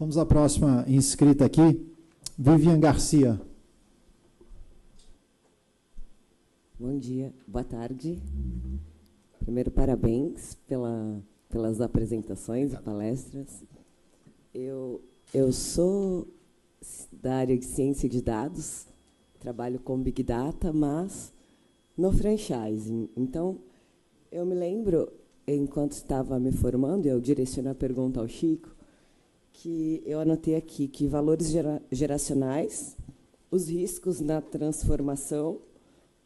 Vamos à próxima inscrita aqui, Vivian Garcia. Bom dia, boa tarde. Primeiro, parabéns pelas apresentações e palestras. Eu sou da área de ciência de dados, trabalho com Big Data, mas no franchising. Então, eu me lembro, enquanto estava me formando, eu direcionei a pergunta ao Chico, que eu anotei aqui que valores geracionais, os riscos na transformação,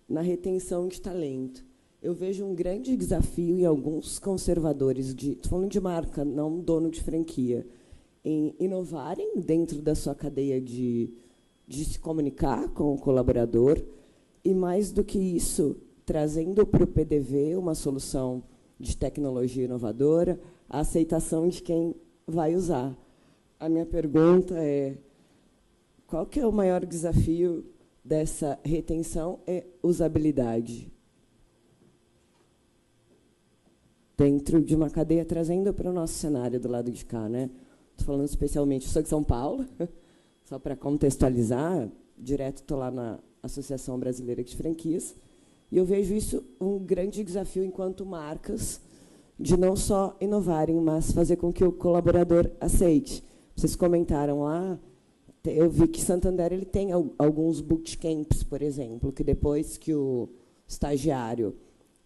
na retenção de talento. Eu vejo um grande desafio em alguns conservadores, estou falando de marca, não dono de franquia, em inovarem dentro da sua cadeia de se comunicar com o colaborador e, mais do que isso, trazendo para o PDV uma solução de tecnologia inovadora, a aceitação de quem vai usar. A minha pergunta é, qual que é o maior desafio dessa retenção e usabilidade dentro de uma cadeia, trazendo para o nosso cenário do lado de cá, né? Estou falando especialmente, sou de São Paulo, só para contextualizar, direto estou lá na Associação Brasileira de Franquias, e eu vejo isso um grande desafio enquanto marcas, de não só inovarem, mas fazer com que o colaborador aceite. Vocês comentaram lá, eu vi que Santander ele tem alguns bootcamps, por exemplo, que depois que o estagiário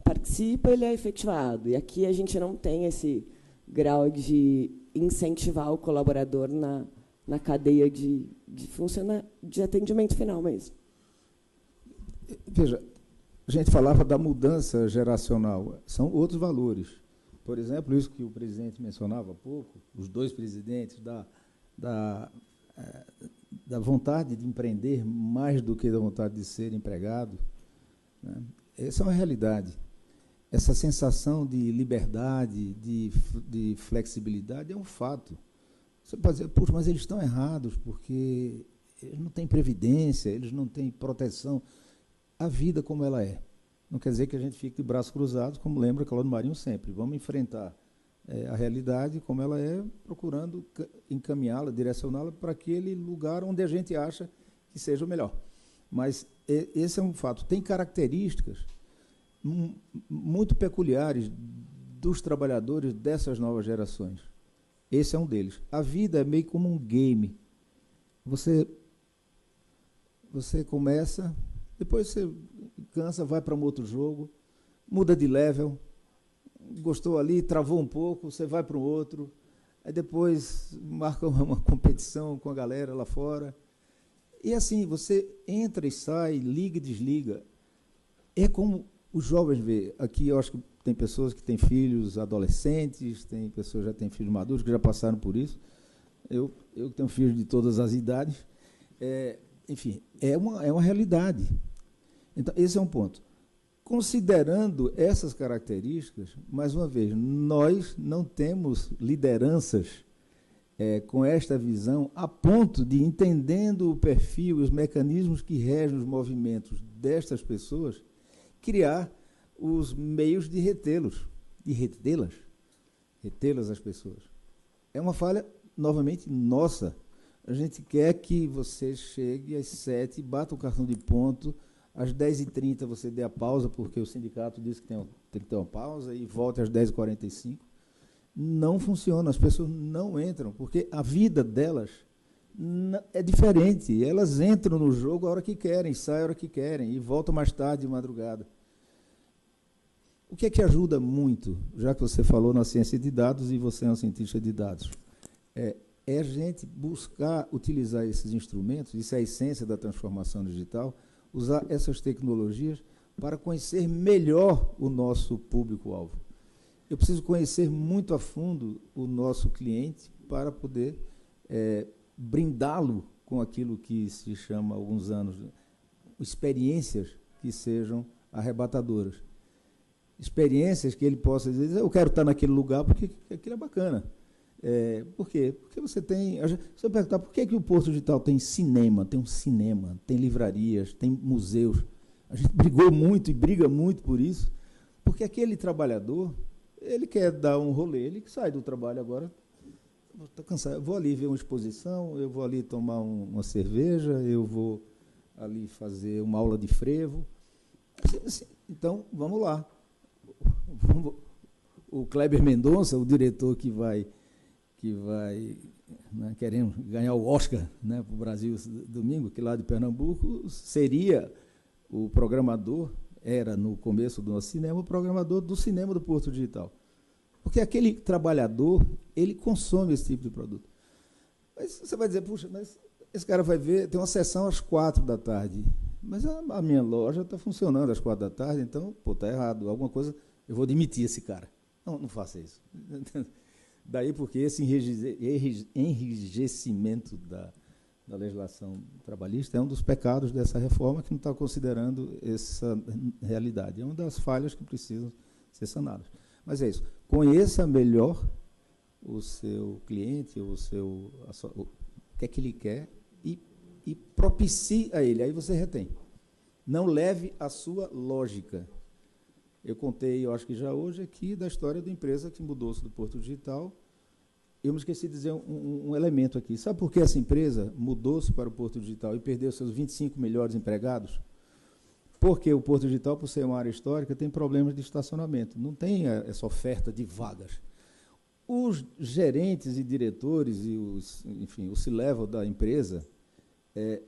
participa, ele é efetivado. E aqui a gente não tem esse grau de incentivar o colaborador na cadeia de atendimento final mesmo. Veja, a gente falava da mudança geracional. São outros valores. Por exemplo, isso que o presidente mencionava há pouco, os dois presidentes da vontade de empreender mais do que da vontade de ser empregado, né? Essa é uma realidade. Essa sensação de liberdade, de flexibilidade é um fato. Você pode dizer, puxa, mas eles estão errados, porque eles não têm previdência, eles não têm proteção. A vida como ela é. Não quer dizer que a gente fique de braços cruzados, como lembra Cláudio Marinho sempre. Vamos enfrentar a realidade como ela é, procurando encaminhá-la, direcioná-la para aquele lugar onde a gente acha que seja o melhor. Mas esse é um fato. Tem características muito peculiares dos trabalhadores dessas novas gerações. Esse é um deles. A vida é meio como um game. Você começa, depois você cansa, vai para um outro jogo, muda de level, gostou ali, travou um pouco, você vai para o outro, aí depois marca uma competição com a galera lá fora. E assim, você entra e sai, liga e desliga. É como os jovens veem. Aqui eu acho que tem pessoas que têm filhos adolescentes, tem pessoas que já têm filhos maduros, que já passaram por isso. Eu tenho filhos de todas as idades. Enfim, é uma realidade. Então, esse é um ponto. Considerando essas características, mais uma vez, nós não temos lideranças com esta visão a ponto de, entendendo o perfil e os mecanismos que regem os movimentos destas pessoas, criar os meios de retê-las as pessoas. É uma falha, novamente, nossa. A gente quer que você chegue às 7h, bata o cartão de ponto, às 10h30 você dê a pausa, porque o sindicato disse que tem que ter uma pausa, e volte às 10h45. Não funciona, as pessoas não entram, porque a vida delas é diferente. Elas entram no jogo a hora que querem, saem a hora que querem, e voltam mais tarde, de madrugada. O que é que ajuda muito, já que você falou na ciência de dados e você é um cientista de dados? É a gente buscar utilizar esses instrumentos, isso é a essência da transformação digital, usar essas tecnologias para conhecer melhor o nosso público-alvo. Eu preciso conhecer muito a fundo o nosso cliente para poder brindá-lo com aquilo que se chama há alguns anos experiências que sejam arrebatadoras. Experiências que ele possa dizer, eu quero estar naquele lugar porque aquilo é bacana. Por quê? Porque você tem... Se eu perguntar por que o Porto Digital tem cinema, tem livrarias, tem museus, a gente brigou muito e briga muito por isso, porque aquele trabalhador, ele quer dar um rolê, ele sai do trabalho agora, estou cansado, eu vou ali ver uma exposição, eu vou ali tomar uma cerveja, eu vou ali fazer uma aula de frevo. Então, vamos lá. O Kleber Mendonça, o diretor que vai né, querendo ganhar o Oscar, né, para o Brasil domingo, que lá de Pernambuco, seria o programador, era no começo do nosso cinema, o programador do cinema do Porto Digital. Porque aquele trabalhador, ele consome esse tipo de produto. Mas você vai dizer, puxa, mas esse cara vai ver, tem uma sessão às 4h, mas a minha loja está funcionando às 4h, então, está errado, alguma coisa, eu vou demitir esse cara. Não faça isso. Daí porque esse enrijecimento da legislação trabalhista é um dos pecados dessa reforma que não está considerando essa realidade. É uma das falhas que precisam ser sanadas. Mas é isso. Conheça melhor o seu cliente, o que é que ele quer e propicie a ele. Aí você retém. Não leve a sua lógica. Eu contei, eu acho que já hoje, aqui, da história da empresa que mudou-se do Porto Digital. Eu me esqueci de dizer um elemento aqui. Sabe por que essa empresa mudou-se para o Porto Digital e perdeu seus 25 melhores empregados? Porque o Porto Digital, por ser uma área histórica, tem problemas de estacionamento. Não tem essa oferta de vagas. Os gerentes e diretores e o C-level da empresa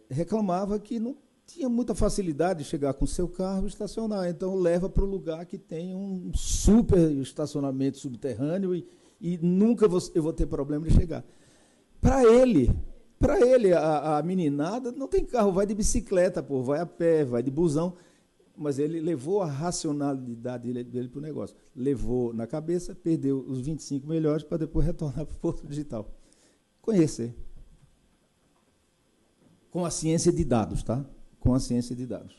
reclamava que não tinha muita facilidade de chegar com o seu carro e estacionar. Então, leva para o lugar que tem um super estacionamento subterrâneo e nunca eu vou ter problema de chegar. Para ele, a meninada não tem carro, vai de bicicleta, vai a pé, vai de busão, mas ele levou a racionalidade dele para o negócio. Levou na cabeça, perdeu os 25 melhores para depois retornar para o Porto Digital. Conhecer. Com a ciência de dados, tá? Com a ciência de dados.